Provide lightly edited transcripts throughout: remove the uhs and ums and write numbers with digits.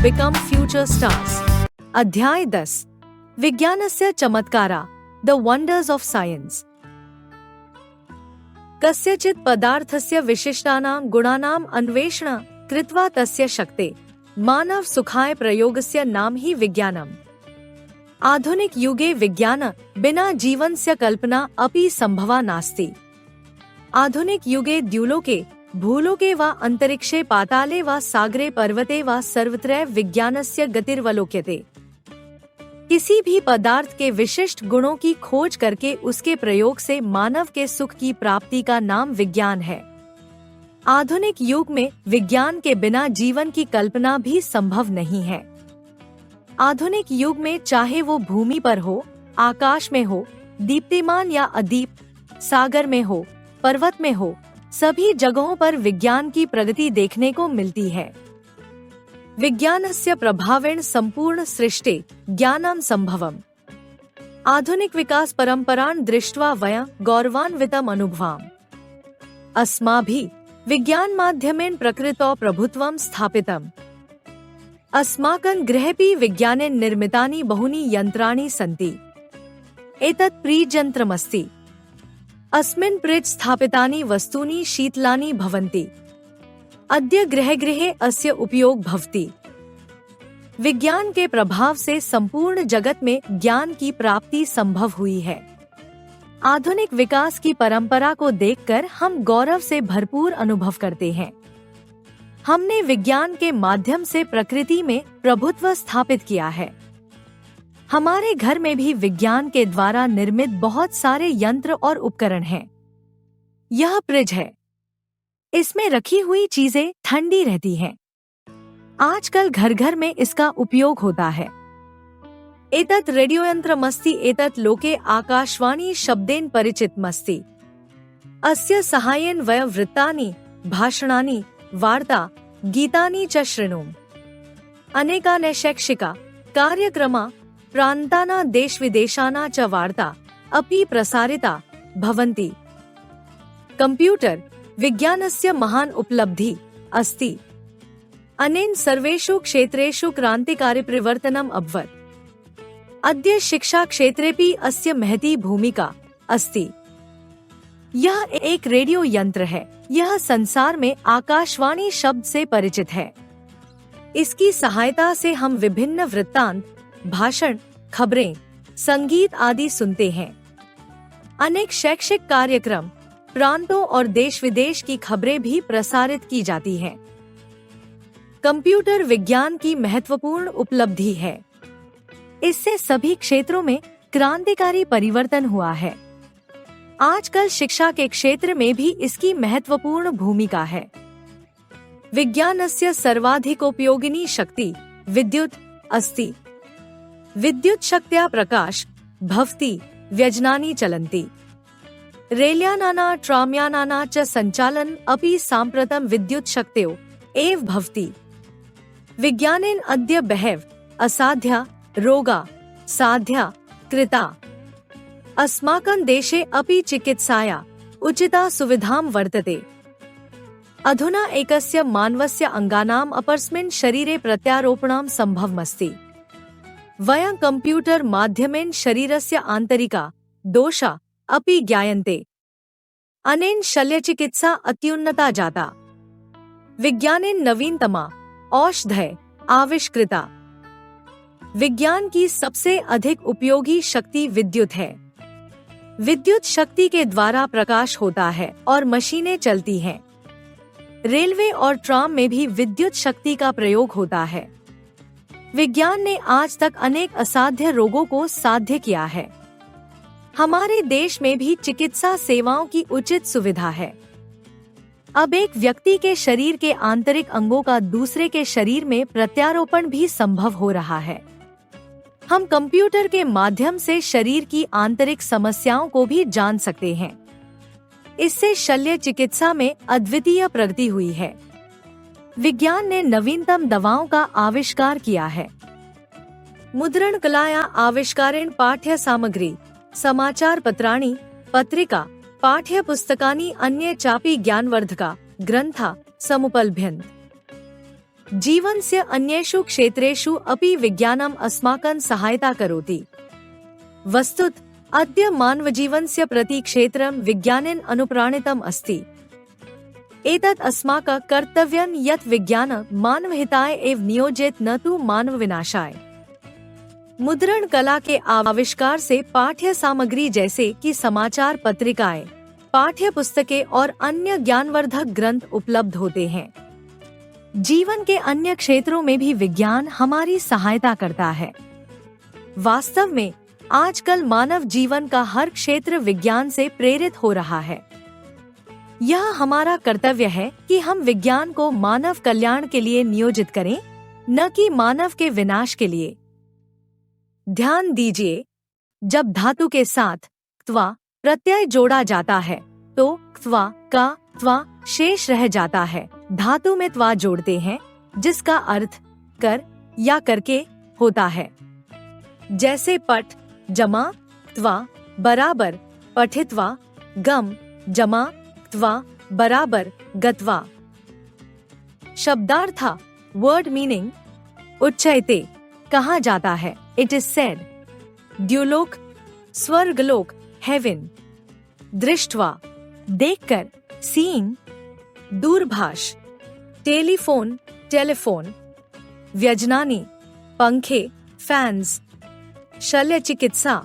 become future stars. अध्याय 10 विज्ञानस्य चमत्कारा The wonders of science. कस्यचित् पदार्थस्य विशिष्टानां गुणानां अन्वेषण कृत्वा तस्य शक्ते मानव सुखाय प्रयोगस्य नाम ही विज्ञानम्. आधुनिक युगे विज्ञान बिना जीवनस्य कल्पना अपि संभवा नास्ति. आधुनिक युगे द्युलोके भूलोके वा अंतरिक्षे पाताले वा सागरे पर्वते वा सर्वत्र विज्ञानस्य गतिर्वलोक्यते. किसी भी पदार्थ के विशिष्ट गुणों की खोज करके उसके प्रयोग से मानव के सुख की प्राप्ति का नाम विज्ञान है. आधुनिक युग में विज्ञान के बिना जीवन की कल्पना भी संभव नहीं है. आधुनिक युग में चाहे वो भूमि पर हो, आकाश में हो, दीप्तिमान या अदीप, सागर में हो, पर्वत में हो, सभी जगहों पर विज्ञान की प्रगति देखने को मिलती है. विज्ञानस्य प्रभावेण संपूर्ण सृष्टि ज्ञानं संभवम्. आधुनिक विकास परंपरान् दृष्ट्वा वयं गौरवान्वितम् अनुभवाम. अस्माभिः विज्ञान माध्यमेन प्रकृतौ प्रभुत्वं स्थापितम्. अस्माकं गृहेऽपि विज्ञानेन निर्मितानि बहूनि यन्त्राणि सन्ति. एतत् फ्रीज् यन्त्रमस्ति. अस्मिन् फ्रिज् स्थापितानि वस्तूनि शीतलानि भवन्ति. अद्य गृहे गृहे अस्य उपयोग भवति. विज्ञान के प्रभाव से संपूर्ण जगत में ज्ञान की प्राप्ति संभव हुई है. आधुनिक विकास की परंपरा को देखकर हम गौरव से भरपूर अनुभव करते हैं. हमने विज्ञान के माध्यम से प्रकृति में प्रभुत्व स्थापित किया है. हमारे घर में भी विज्ञान के द्वारा निर्मित बहुत सारे यंत्र और उपकरण हैं. यह फ्रिज है. इसमें रखी हुई चीजें ठंडी रहती हैं. आजकल घर घर में इसका उपयोग होता है. एतत् रेडियोयन्त्रमस्ति. एतत् लोके आकाशवाणी शब्देन परिचितमस्ति. अस्य सहायेन वयं वृत्तानि, भाषणानि, वार्ता, गीतानि च शृणुम. अनेकानि शैक्षिका कार्यक्रमा प्रान्ताना देश-विदेशाना च वार्ता अपि प्रसारिता भवन्ति. कंप्यूटर विज्ञानस्य महान् उपलब्धि अस्ति. अनेन सर्वेषु क्षेत्रेषु क्रान्तिकारी परिवर्तनम् अभवत्. अद्य शिक्षा क्षेत्रेपि अस्य महती भूमिका अस्ति. यह एक रेडियो यंत्र है. यह संसार में आकाशवाणी शब्द से परिचित है. इसकी सहायता से हम विभिन्न वृत्तांत, भाषण, खबरें, संगीत आदि सुनते हैं. अनेक शैक्षिक कार्यक्रम, प्रांतों और देश विदेश की खबरें भी प्रसारित की जाती हैं. कंप्यूटर विज्ञान की महत्वपूर्ण उपलब्धि है. इससे सभी क्षेत्रों में क्रांतिकारी परिवर्तन हुआ है. आजकल शिक्षा के क्षेत्र में भी इसकी महत्वपूर्ण भूमिका है. विज्ञानस्य सर्वाधिकोपयोगिनी शक्ति विद्युत अस्ति. विद्युत शक्त्या प्रकाश भवति व्यजनानि चलन्ति. रेल्यानाना ट्रामयानाना च संचालन अपि साम्प्रतं विद्युत शक्त्यो एव भवति. विज्ञानेन अद्य बहव असाध्या रोगा साध्या कृता. अस्माकं देशे अपि चिकित्साया उचिता सुविधां वर्तते. अधुना एकस्य मानवस्य अंगानाम् अपरस्मिन् शरीरे प्रत्यारोपणं संभवमस्ति. वयं कंप्यूटर माध्यमेन शरीरस्य आन्तरिका दोषा अपि ज्ञायन्ते. अनेन शल्यचिकित्सा अत्युन्नता जाता. विज्ञानेन नवीनतमा औषधय आविष्कृता. विज्ञान की सबसे अधिक उपयोगी शक्ति विद्युत है. विद्युत शक्ति के द्वारा प्रकाश होता है और मशीनें चलती हैं. रेलवे और ट्राम में भी विद्युत शक्ति का प्रयोग होता है. विज्ञान ने आज तक अनेक असाध्य रोगों को साध्य किया है. हमारे देश में भी चिकित्सा सेवाओं की उचित सुविधा है. अब एक व्यक्ति के शरीर के आंतरिक अंगों का दूसरे के शरीर में प्रत्यारोपण भी संभव हो रहा है. हम कंप्यूटर के माध्यम से शरीर की आंतरिक समस्याओं को भी जान सकते हैं. इससे शल्य चिकित्सा में अद्वितीय प्रगति हुई है. विज्ञान ने नवीनतम दवाओं का आविष्कार किया है. मुद्रण कलाया आविष्कारेण पाठ्य सामग्री, समाचार पत्राणि, पत्रिका, पाठ्य पुस्तकानि अन्ये चापि ज्ञानवर्धका ग्रंथा समुपलभ्यन्ते. जीवनस्य अन्येषु क्षेत्रेषु अपि विज्ञानम् अस्माकं सहायता करोति। वस्तुतः अद्य मानवजीवनस्य प्रति क्षेत्रं विज्ञानेन अनुप्राणितम् अस्ति। एतत् अस्माकं कर्तव्यं यत् विज्ञानं मानवहिताय एव नियोजेत, न तु मानवविनाशाय। मुद्रण कला के आविष्कार से पाठ्य सामग्री जैसे कि समाचार पत्रिकाएं, पाठ्य पुस्तकें और अन्य ज्ञानवर्धक ग्रंथ उपलब्ध होते हैं। जीवन के अन्य क्षेत्रों में भी विज्ञान हमारी सहायता करता है। वास्तव में आजकल मानव जीवन का हर क्षेत्र विज्ञान से प्रेरित हो रहा है। यह हमारा कर्तव्य है कि हम विज्ञान को मानव कल्याण के लिए नियोजित करें, न कि मानव के विनाश के लिए। ध्यान दीजिए, जब धातु के साथ क्त्वा प्रत्यय जोड़ा जाता है तो क्त्वा का त्वा शेष रह जाता है। धातु में त्वा जोड़ते हैं जिसका अर्थ कर या करके होता है। जैसे पठ जमा त्वा बराबर पठित्वा, गम जमा त्वा बराबर गत्वा। शब्दार्थ वर्ड मीनिंग उच्चैते कहा जाता है, इट इज सेड। द्युलोक स्वर्गलोक हेवन। दृष्टवा देखकर, सीइंग। दूरभाष टेलीफोन टेलीफोन। व्यजनानि पंखे फैंस। शल्य चिकित्सा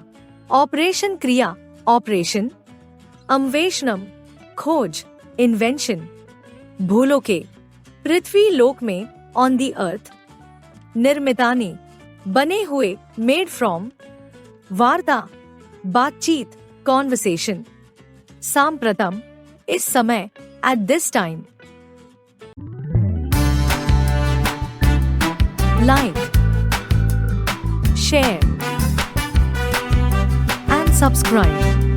ऑपरेशन क्रिया ऑपरेशन। अन्वेषणम खोज इन्वेंशन। भूलोके पृथ्वी लोक में ऑन दी अर्थ। निर्मितानि बने हुए मेड फ्रॉम। वार्ता बातचीत कॉन्वर्सेशन। सांप्रतम इस समय at this time. Like share and subscribe.